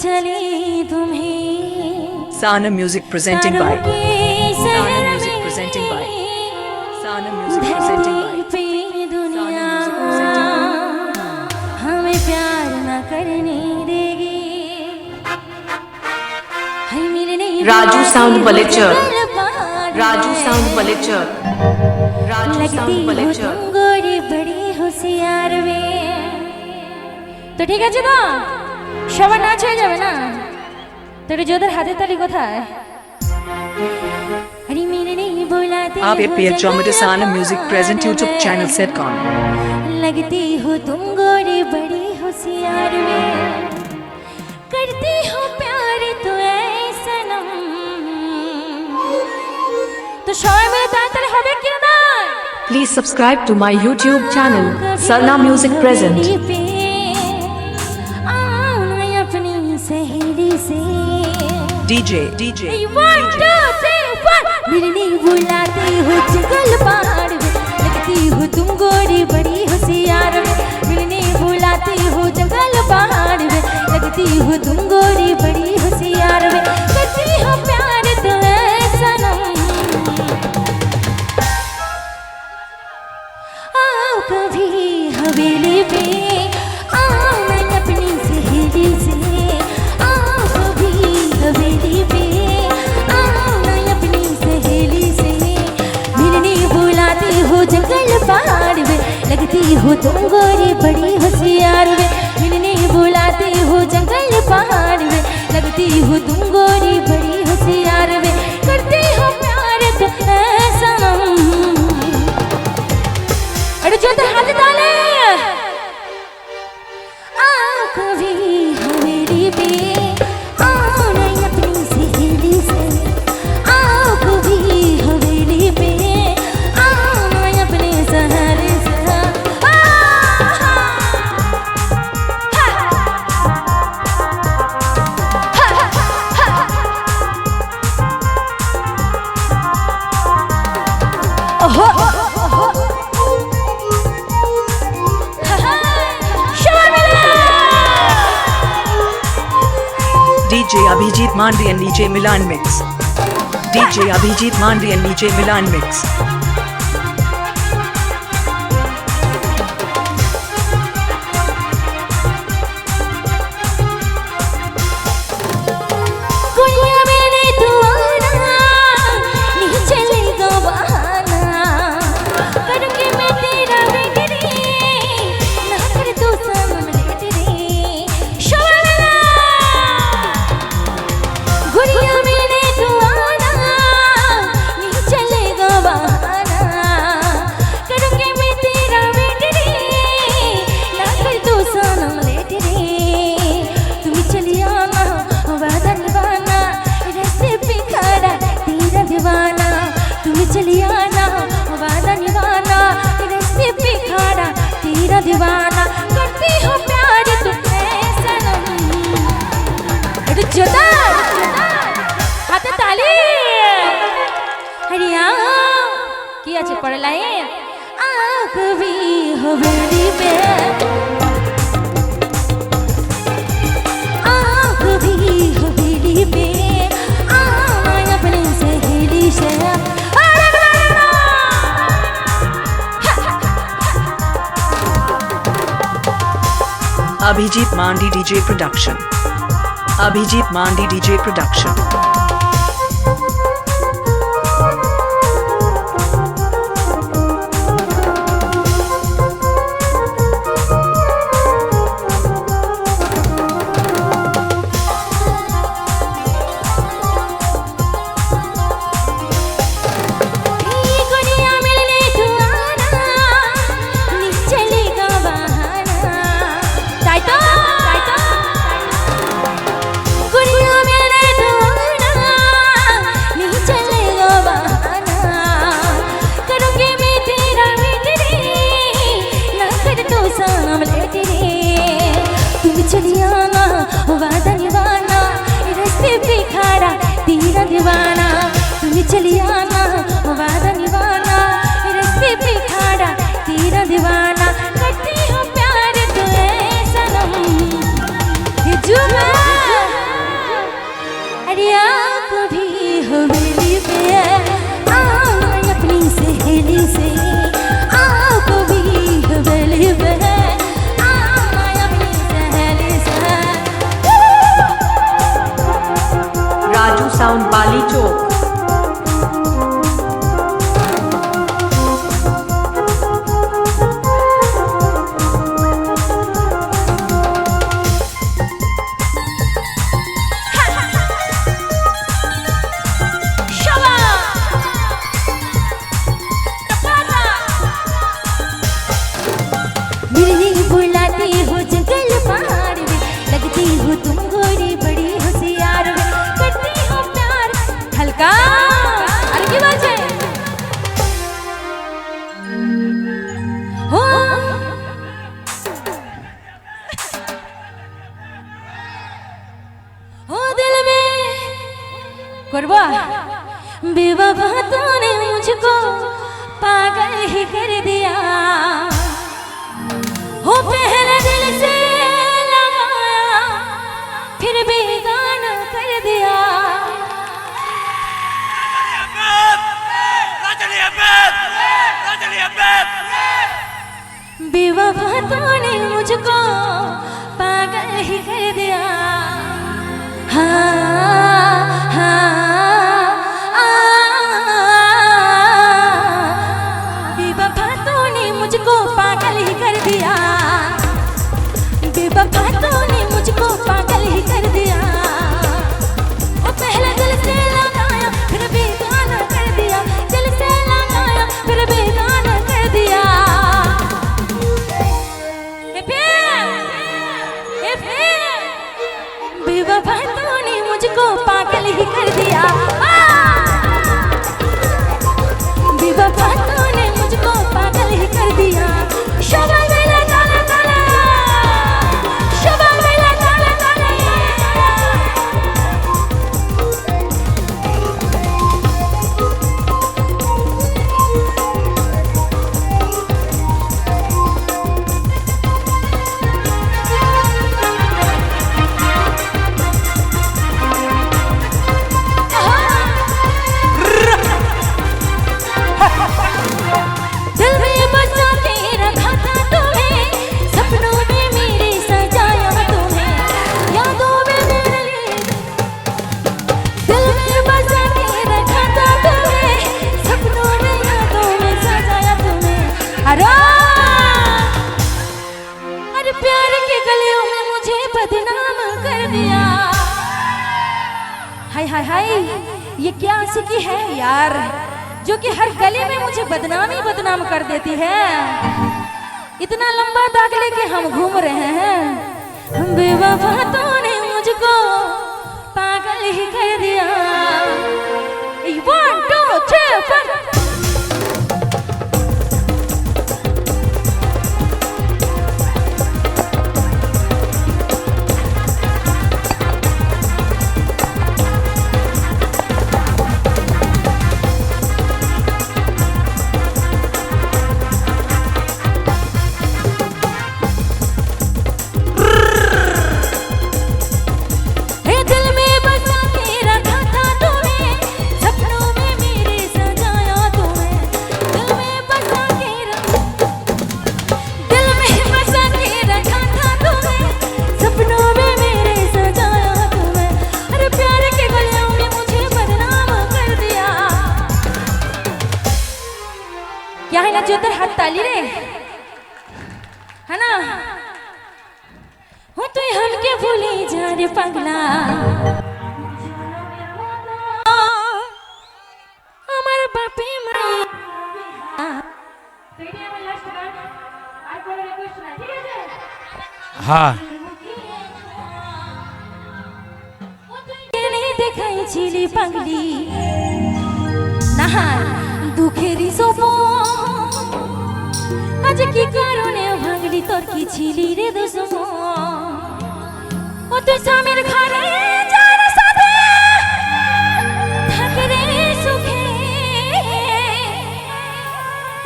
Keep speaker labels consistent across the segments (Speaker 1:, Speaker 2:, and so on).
Speaker 1: चले तुम्हें
Speaker 2: Sana Music presenting by Sana Music presenting by Sana Music presenting by
Speaker 1: पे दुनिया हमें प्यार न करने देगी। हाय मेरे नहीं
Speaker 3: Raju Sound Balichar. Raju Sound Balichar. Raju Sound Balichar.
Speaker 1: गोरी बड़ी होशियार वे। तो ठीक আছে তো সবার নাচ হয়ে যাবে না তোর জোদের হাতে তালি কোথায় अरे मेरे नहीं बुलाते
Speaker 2: आप ये PH Sana Music present YouTube channel Setcon
Speaker 1: लगती हो तुम गोरी बड़ी होशियार वे करती हो प्यार तो ऐसा सनम तो সবাই মিলে তাড়াতাড়ি হবে কি না
Speaker 3: Please subscribe to my YouTube channel Sana Music Present.
Speaker 2: DJ
Speaker 1: मेरे नहीं बुलाती हो जंगल पहाड़ में लगती हो तुम गोरी बड़ी होशियार में मेरे नहीं बुलाती हो जंगल पहाड़ में लगती हो तुम गोरी बड़ी होशियार में करती हो प्यार तो ऐसा सनम आओ कभी हवेली पे आओ मैं अपनी सहेली से आओ कभी हवेली पे आओ मैं अपनी सहेली से मिलने बुलाती हो जंगल पहाड़ में लगती हो तुम गोरी बड़ी होशियार में मिलने बुलाती हो जंगल पहाड़ में लगती हो तुम गोरी बड़ी होशियार में करती हो प्यार तो ऐसा सनम अरे जोते हाथ डाले आओ कभी हवेली पे आओ नहीं अपनी सहेली से आओ कभी हवेली पे आओ नहीं अपने सहारे से
Speaker 2: DJ Abhijit Mandri and DJ Milan Mix DJ Abhijit Mandri and DJ Milan Mix
Speaker 1: गुड़िया मेरे तू आना नहीं चलेगा बहाना करूँगी मैं तेरा बेगरी ना कर तू सामने तेरे शोला गुड़िया मेरे तू आना नहीं चलेगा बहाना करूँगी मैं तेरा बेगरी ना कर तू सामने तेरे तुम चली आना वादा निभाना रास्ते पे खड़ा तेरा दीवाना तुम चली आना वादा निभाना रास्ते पे खड़ा तेरा दीवाना करती हो प्यार तुझे सनम अरे जोदा हाथ ताली अरे आओ কি আছে পড়ে লাইন आओ कभी हवेली पे आओ कभी हवेली पे आओ मैं अपनी सहेली से
Speaker 2: Abhijit Mandi DJ Production Abhijit Mandi DJ Production
Speaker 1: गुड़िया मिलने तू आना नहीं चलेगा बहाना ताई तो गुड़िया मिलने तू आना नहीं चलेगा बहाना करूँगी मैं तेरा बेगरी ना कर तू सामने तेरे तुम चली आना वादा निभाना रास्ते पे खड़ा तेरा दीवाना तुम चली आना वादा निभाना रास्ते पे खड़ा तेरा दीवाना करती हो प्यार तो ऐसा सनम ये जुमा चलिया कभी हवेली पे आओ अपनी सहेली से आओ कभी हवेली पे आओ अपनी सहेली से।
Speaker 3: राजू साउंड बाली चौक।
Speaker 1: बुलाती हो जंगल पहाड़ में लगती हो तुम गोरी बड़ी होशियार में करती हो प्यार हल्का अरे की बात है हो दिल में करवा बेवफा तूने मुझको पागल ही कर दिया हो पहले दिल से लगाया फिर बेगाना कर दिया। बेवफा तूने मुझको पागल ही कर दिया। बेवफा तूने मुझको पागल ही कर दिया। बेवफा तूने मुझको पागल ही कर दिया। वो पहले दिल से लगाया फिर बेगाना कर दिया। दिल से लगाया फिर बेगाना कर दिया। बेवफा तूने मुझको पागल ही कर दिया। बेवफा तूने मुझको पागल ही कर दिया। शबा मेला ताला ताला शबा मेला ताला ताला। दिल में बसा के रखा था तुम्हें सपनों में मेरे सजाया तुम्हें यादों में मेरे लिए। दिल में बसा के रखा था तुम्हें सपनों में यादों में सजाया तुम्हें। अरे प्यार के गलियों में मुझे बदनाम कर दिया। हाय हाय हाय ये क्या आशिकी है यार जो कि हर गली में मुझे बदनाम कर देती है। इतना लंबा दाग लेके हम घूम रहे हैं। बेवफा तूने मुझको पागल ही कर दिया। 1 2 3 4 दिल में बसा के रखा था तुम्हें सपनों में मेरे सजाया तुम्हें। दिल में बसा के रखा था तुम्हें सपनों में मेरे सजाया तुम्हें। अरे प्यार के गलियों में मुझे बदनाम कर दिया। क्या है ना जो तेरे हाथ ताली रे है ना हो तू हमके भूली जा रे पगला। আমার বাপে মা
Speaker 4: हाँ
Speaker 1: দেখাইছিলি পাগলি নাহার দুঃখেরই সোপন আজ কি কারণে ভাগলি তোর কি ছিলি রে দুশ্মন। ও তুই স্বামীর ঘরে যার সাথে থাকে রে সুখে।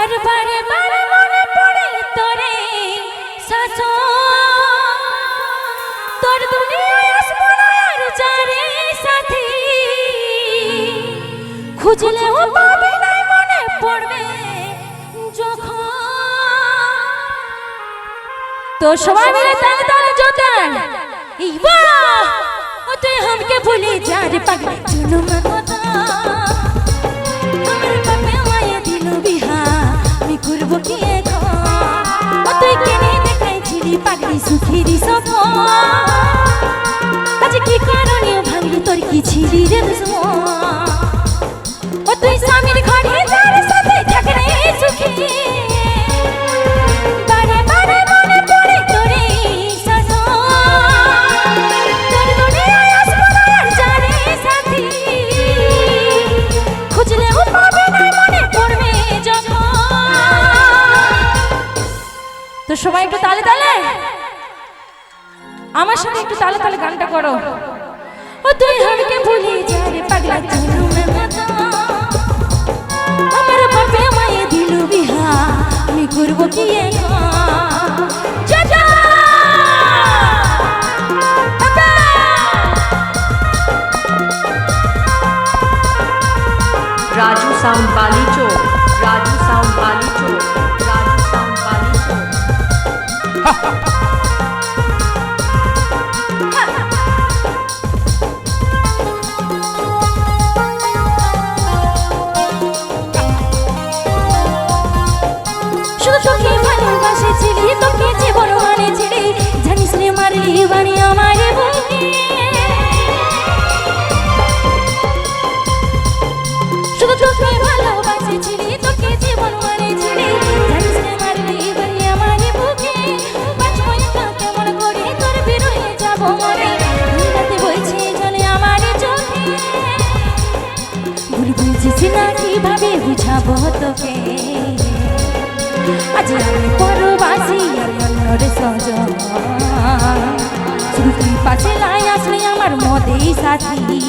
Speaker 1: আর বারে বারে মনে পড়ে তোরে শাসন তোর দুনিয়ায় আসবো না আর যারে সাথী। খুঁজলেও পাবে না মনে পড়বে যখন তো সবাই মিলে তালে তালে জোতান ইবা ও তুই हमके ভুলে যা রে পাগলা জুলুম কথা আমার বাপে মায়া দিল বিহা আমি করব কি এখন ও তুই কেনে দেখাইছিলি পাগলি সুখের সপন আজ কি কারণে ভাঙলি তোর কি ছিলি রে দুশ্মন ও তুই স্বামীর ঘরে যার সাথে থাকে রে সুখী বারে বারে মনে পড়ে তোরে শাসন তোর দুনিয়ায় আসবো না আর জানে সাথী খুঁজলেও পাবে না মনে পড়বে যখন তো সবাই একটু তালে তালে আমার সাথে একটু তালে তালে গানটা করো ও তুই हमके ভুলে যা রে পাগলা জুলুমের মতো আমার বাপে মায়ে দিল বিহা আমি করব কি এখন চাচা বাবা
Speaker 3: राजू साउंड बाली चौक, राजू साउंड बाली चौक, राजू साउंड बाली चौक।
Speaker 1: শুধু তোকে ভালোবাসেছিলি তোকে জীবন মানেছিলি জানিস রে মারলি বাড়ি আমার বুকে শুধু তোকে ভালোবাসেছিলি তোকে জীবন মানেছিলি জানিস রে মারলি বাড়ি আমার বুকে বাঁচবো একা কেমন করে তোর বিরহে যাব মরে রাতে বইছে জলে আমার চোখে ভুল বুঝিস না কিভাবে বুঝাবো তোকে আজ আমি পরবাসী আর অন্যর সজন শুধু তুই পাশে লাই আসলে আমার মদেই সাথী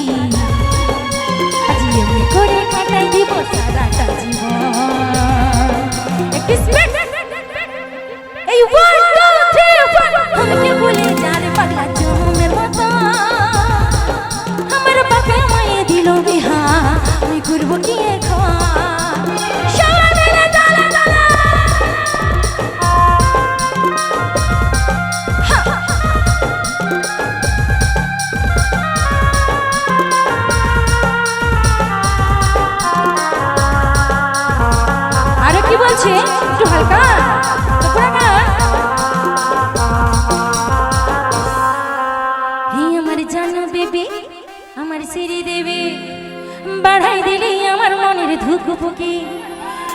Speaker 1: আজ এমনি করে কাটাই দিব সারাটা জীবন একটু স্পিড এই 1 2 3 4 আমাকে বলে যা রে পাগলা জমের মতো আমার বাপে মায়ে দিল বিহা আমি করব কি এখন সবাই মিলে তালে তালে আরে কি বলছে একটু হালকা তো পুরা না হে আমার জানো বেবি আমার সিরি দেবে বাড়াই দিলি আমার মনের ধুকপুকি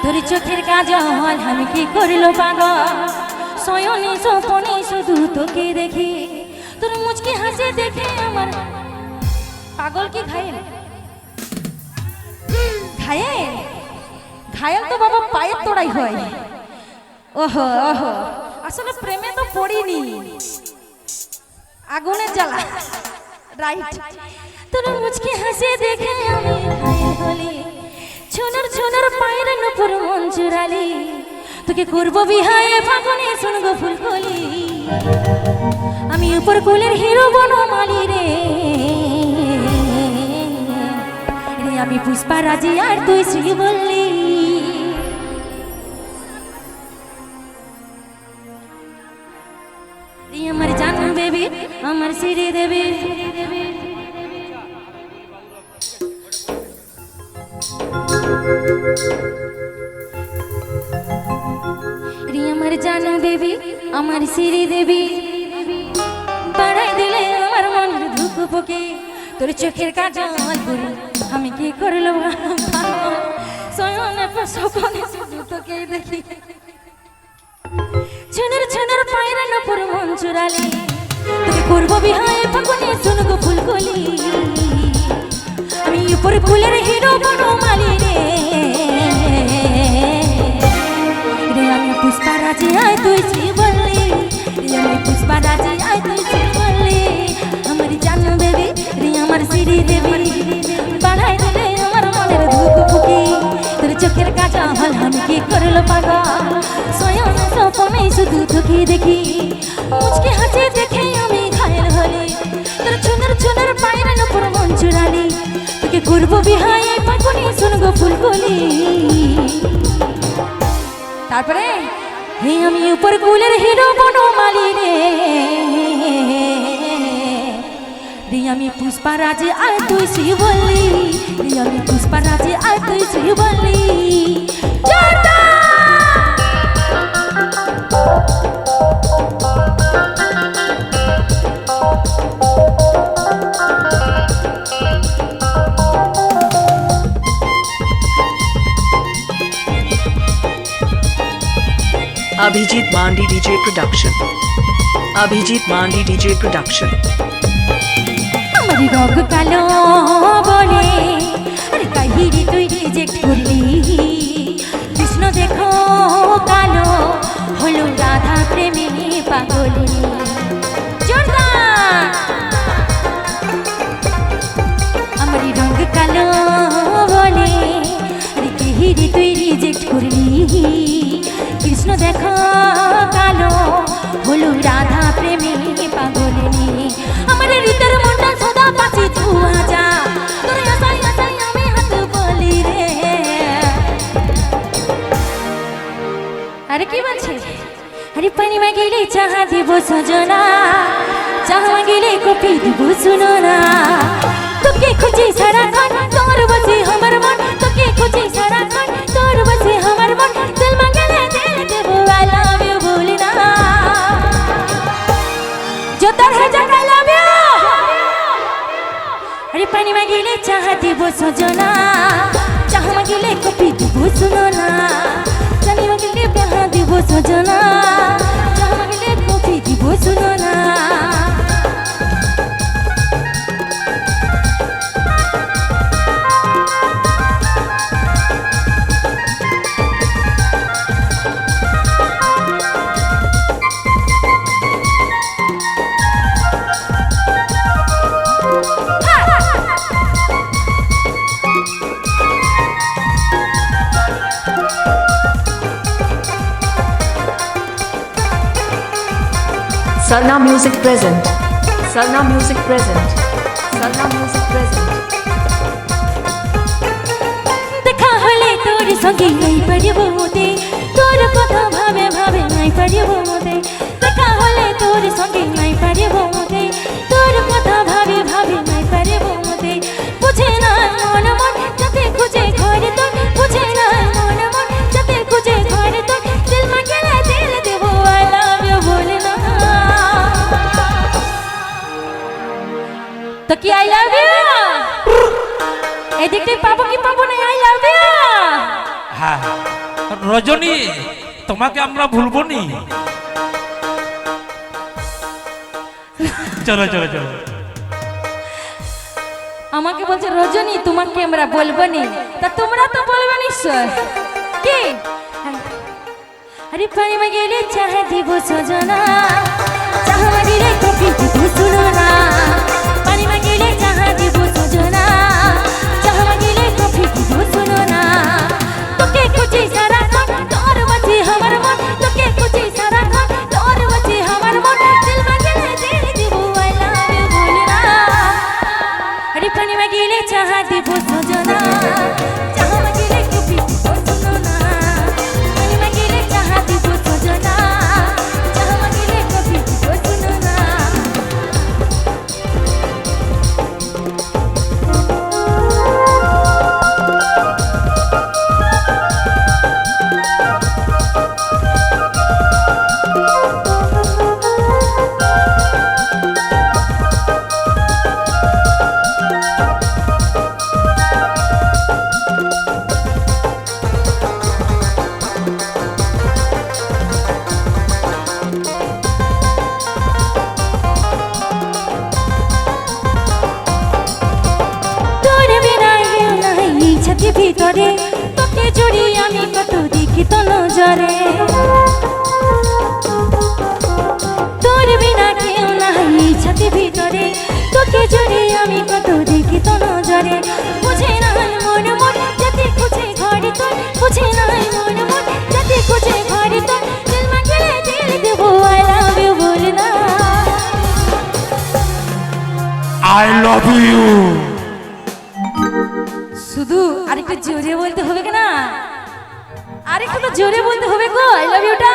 Speaker 1: তোর চোখের কাজল আমি কি করলো পাগল সয়নে সপনে শুধু তোকে দেখি তোর মুচকি হাসি দেখে আমার পাগল কি ঘায়েল ঘায়েল ঘায়েল তো বাবা পায়ের তোড়াই হয় ওহো ওহো আসলে প্রেমে তো পড়িনি আগুনের জ্বালা রাইট তোর মুচকি হাসি দেখে আমি ঘায়েল হলি ছোনার ছোনার পায়ের নুপুর মন চুরালি তোকে করব বিহায়ে ফাগুনে শুনগো ফুলকলি আমি উপর কুলের হিরো বনমালী রে রে আমি পুষ্পা রাজি আর তুই শ্রীবল্লী রে আমার জান বেবি আমার শ্রী দেবী রে আমার জান বেবি আমার শ্রী দেবী বাড়াই দিলে আমার মনের ধুকপুকি তোর চোখের কাজল গুরু আমি কি করলো সয়নে সপনে শুধু তোকে দেখি ছোনার ছোনার পায়ের নুপুর মন চুরালি তোকে করবো বিহায়ে ফাগুনে শুনগো ফুলকলি আমি উপর ফুলের হিরো বনমালী রে রে আমি পুষ্পা রাজি আয় তুই শ্রীবল্লী রে আমি পুষ্পা রাজি আয় তুই শ্রীবল্লী আমার জান বেবি রে আমার শ্রী দেবী বাড়াই দিলে আমার মনের ধুকপুকি তোর চোখের কাজল আমি কি করলো পাগল সয়ন সপনে শুধু তোকে দেখি মুচকি হাসি দেখে আমি ঘায়েল হলি তোর পেছনের পায়ের উপর মন চুরালি তোকে করবো বিহাই পাকুনি শুনবো ফুলকলি তারপরে হে আমি উপর কুলের হিরো বনমালী রে রে আমি পুষ্পা রাজে আর তুই শিবলি রে আমি পুষ্পা রাজে আর তুই শিবলি
Speaker 2: Abhijit Mandi DJ Production. Abhijit Mandi DJ Production.
Speaker 1: আমার রগ কালো বলে আরে কাহিরি তুই রিজেক্ট করলি কৃষ্ণ দেখো কালো হলো রাধা প্রেমে পাগলি জোরদার আমার রঙ কালো বলে আরে কাহিরি তুই রিজেক্ট করলি কৃষ্ণ দেখো কালো হলো রাধা প্রেমে পাগলিনী আমার হৃদয়ের মনটা সদা পাছি ধুয়া তোর আশাই আশাই আমি হাত বলি রে আরে কি বলছে আরে পানি মাগিলে চাহা দিব সজনা চাহা মাগিলে কফি দিব শুনো না তোকে খুঁজি সারাক্ষণ তোর বসে আমার মন তোকে খুঁজি সারাক্ষণ তোর বসে আমার মন দিল মাগলে দিল দেবো আই লাভ ইউ বলি না जो तर है जग आई लव यू अरे पानी मांगिले चाह দিব सजना चाह मांगिले कॉफी দিব सुनो ना पानी मांगिले प्यार দিব सजना चाह मांगिले कॉफी দিব सुनो ना
Speaker 2: Sarna Music present. Sarna Music present. Sarna Music present.
Speaker 1: দেখা হলে তোর সঙ্গে নাই পারিব মতে তোর কথা ভাবে ভাবে নাই পারিব মতে দেখা হলে তোর সঙ্গে নাই পারিব মতে তোর কথা ভাবে ভাবে নাই পারিব মতে বুঝে না মন মন যাতে খুঁজে ঘরে তোর বুঝে না মন মন যাতে খুঁজে ঘরে তোর দিল মাগলে দিল দেব আই লাভ ইউ বলে না তো কি আই লাভ ইউ এদিকে পাবো কি পাবো না আই লাভ ইউ
Speaker 4: হ্যাঁ রজনী তোমাকে আমরা ভুলবো নি চলো চলো চলো
Speaker 1: আমাকে বলছে রজনী তোমাকে আমরা বলবো নি তা তোমরা তো বলবে নিশ্চয় কি আরে পানি মাগিলে চাহ দিব সজনা চাহ মাগিলে কফি দিব শুনো না পানি মাগিলে চাহ দিব সজনা চাহ মাগিলে কফি দিব শুনো না তোকে খুঁজি সারাক্ষণ তোর বসে আমার মন তোকে খুঁজি সারাক্ষণ তোর বসে আমার মন দিল মাগিলে দিল দিব আই লাভ ইউ বলে না আরে পানি মাগিলে চাহ দিব সজনা চাহ মাগিলে কফি দিব শুনো না পানি মাগিলে চাহ দিব সজনা চাহ মাগিলে কফি দিব শুনো না ভিতরে তোকে জড়ি আমি কত দেখি তো নজরে তোর বিনা কেউ নাই ছাতি ভিতরে তোকে জড়ি আমি কত দেখি তো নজরে বুঝে নাই মন মন যাতে খুঁজে ঘরে তোর বুঝে নাই মন মন যাতে খুঁজে ঘরে তোর দিল মাগলে দিল দেবো আই লাভ ইউ বলে না
Speaker 4: আই লাভ ইউ।
Speaker 1: শুধু আরেকটু জোরে বলতে হবে না, আরেকটু তো জোরে বলতে হবে গো আই লাভ ইউটা।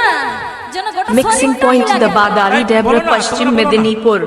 Speaker 1: যেন গোটা
Speaker 3: Mixing point the Badari Debra Paschim Medinipur.